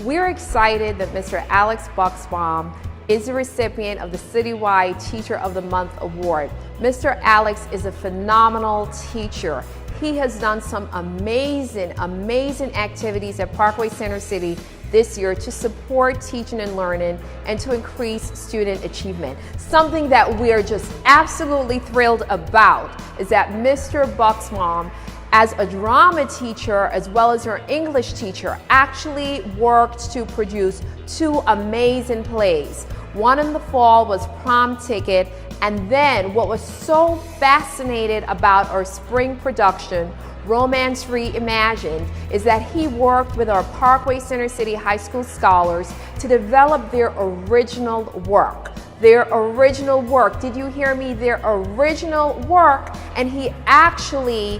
We're excited that Mr. Alex Bucksbaum is the recipient of the Citywide Teacher of the Month Award. Mr. Alex is a phenomenal teacher. He has done some amazing activities at Parkway Center City this year to support teaching and learning and to increase student achievement. Something that we are just absolutely thrilled about is that Mr. Bucksbaum, as a drama teacher as well as our English teacher, actually worked to produce 2 amazing plays. One in the fall was Prom Ticket, and then what was so fascinating about our spring production, Romance Reimagined, is that he worked with our Parkway Center City High School scholars to develop their original work. Their original work, did you hear me? Their original work, and he actually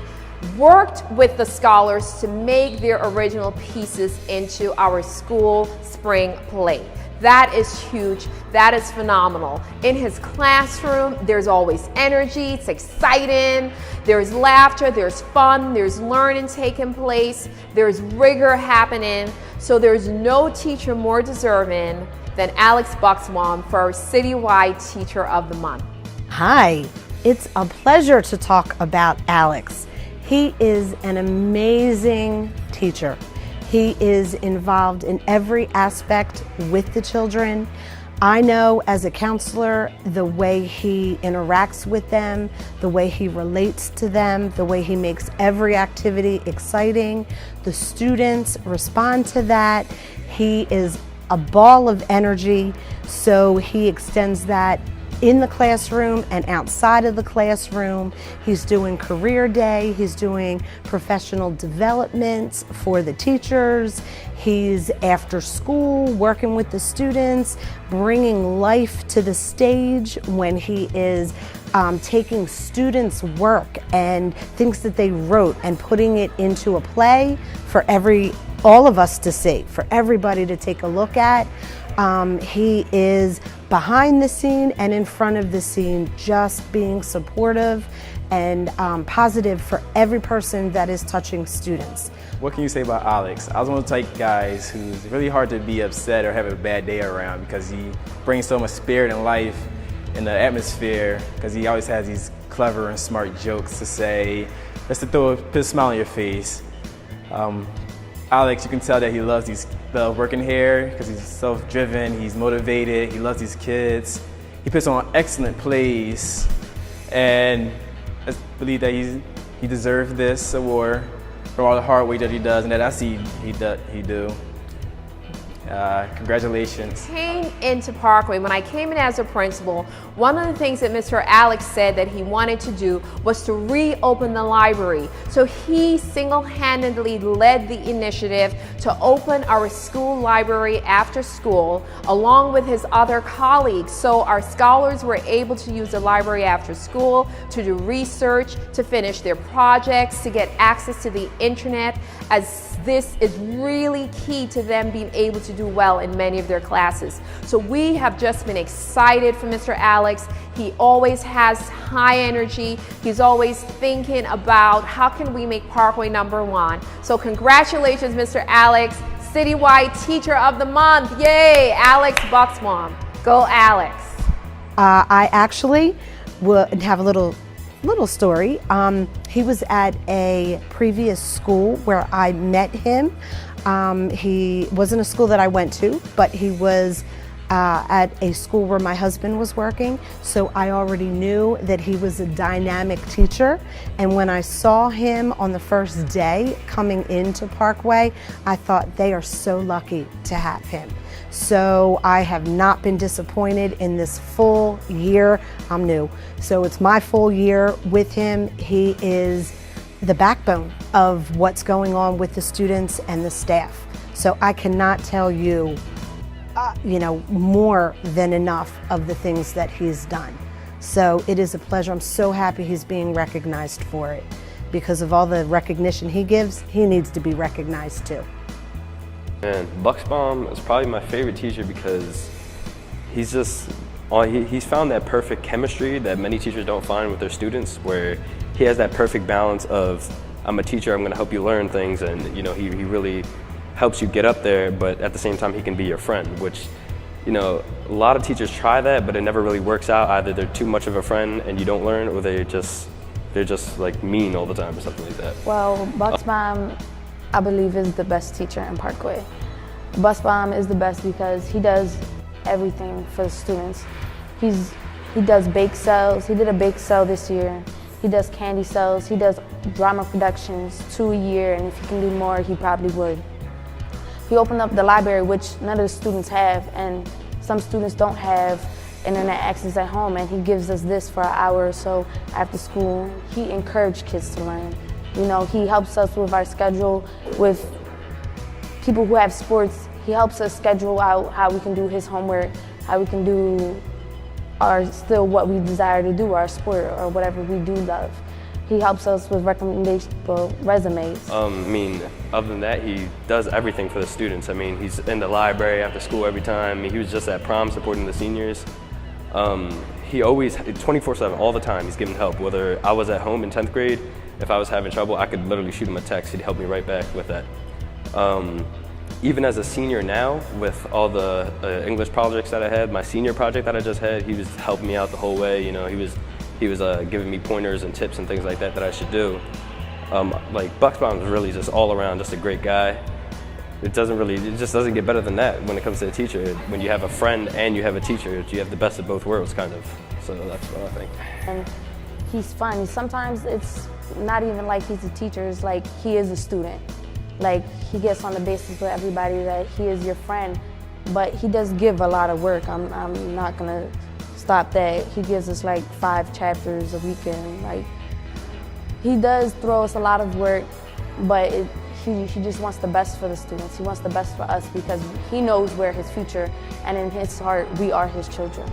worked with the scholars to make their original pieces into our school spring play. That is huge. That is phenomenal. In his classroom, there's always energy. It's exciting. There's laughter. There's fun. There's learning taking place. There's rigor happening. So there's no teacher more deserving than Alex Bucksbaum for our Citywide Teacher of the Month. Hi, it's a pleasure to talk about Alex. He is an amazing teacher. He is involved in every aspect with the children. I know as a counselor, the way he interacts with them, the way he relates to them, the way he makes every activity exciting. The students respond to that. He is a ball of energy, so he extends that in the classroom and outside of the classroom. He's doing career day, he's doing professional development for the teachers, he's after school working with the students, bringing life to the stage when he is taking students' work and things that they wrote and putting it into a play for all of us to see, for everybody to take a look at. He is behind the scene and in front of the scene, just being supportive and positive for every person that is touching students. What can you say about Alex? I was one of the type of guys who's really hard to be upset or have a bad day around because he brings so much spirit and life in the atmosphere, because he always has these clever and smart jokes to say, just to put a smile on your face. Alex, you can tell that he loves working here because he's self-driven, he's motivated, he loves these kids. He puts on excellent plays, and I believe that he deserves this award for all the hard work that he does, and that I see he do. Congratulations. Came into Parkway, when I came in as a principal, one of the things that Mr. Alex said that he wanted to do was to reopen the library. So he single-handedly led the initiative to open our school library after school, along with his other colleagues. So our scholars were able to use the library after school to do research, to finish their projects, to get access to the internet, as this is really key to them being able to do well in many of their classes. So we have just been excited for Mr. Alex. He always has high energy. He's always thinking about how can we make Parkway #1. So congratulations, Mr. Alex, Citywide Teacher of the Month. Yay, Alex Bucksbaum. Go Alex. I actually would have a little story. He was at a previous school where I met him. He wasn't a school that I went to, but he was at a school where my husband was working, so I already knew that he was a dynamic teacher. And when I saw him on the first day coming into Parkway, I thought they are so lucky to have him. So I have not been disappointed in this full year. I'm new, so it's my full year with him. He is the backbone of what's going on with the students and the staff. So I cannot tell you, more than enough of the things that he's done. So it is a pleasure. I'm so happy he's being recognized for it. Because of all the recognition he gives, he needs to be recognized too. And Bucksbaum is probably my favorite teacher because he's found that perfect chemistry that many teachers don't find with their students, where he has that perfect balance of, I'm a teacher, I'm going to help you learn things, and he really helps you get up there, but at the same time he can be your friend, which, you know, a lot of teachers try that, but it never really works out. Either they're too much of a friend and you don't learn, or they're just like mean all the time or something like that. Well, Bucksbaum, I believe, is the best teacher in Parkway. Bucksbaum is the best because he does everything for the students. He does bake sales. He did a bake sale this year. He does candy sales. He does drama productions 2 a year, and if he can do more, he probably would. He opened up the library, which none of the students have, and some students don't have internet access at home, and he gives us this for an hour or so after school. He encouraged kids to learn. You know, he helps us with our schedule, with people who have sports. He helps us schedule out how we can do his homework, how we can do still what we desire to do, our sport or whatever we do love. He helps us with resumes. I mean, other than that, he does everything for the students. I mean, he's in the library after school every time. I mean, he was just at prom supporting the seniors. He always, 24/7, all the time, he's giving help. Whether I was at home in 10th grade, if I was having trouble, I could literally shoot him a text. He'd help me right back with that. Even as a senior now, with all the English projects that I had, my senior project that I just had, he was helping me out the whole way. You know, he was giving me pointers and tips and things like that I should do. Like Bucksbaum is really just all around just a great guy. It just doesn't get better than that when it comes to a teacher. When you have a friend and you have a teacher, you have the best of both worlds, kind of. So that's what I think. And he's fun. Sometimes it's not even like he's a teacher, it's like he is a student. Like, he gets on the basis with everybody that he is your friend, but he does give a lot of work. I'm not gonna stop that. He gives us like 5 chapters a weekend. Like, he does throw us a lot of work, but he just wants the best for the students. He wants the best for us because he knows we're his future, and in his heart, we are his children.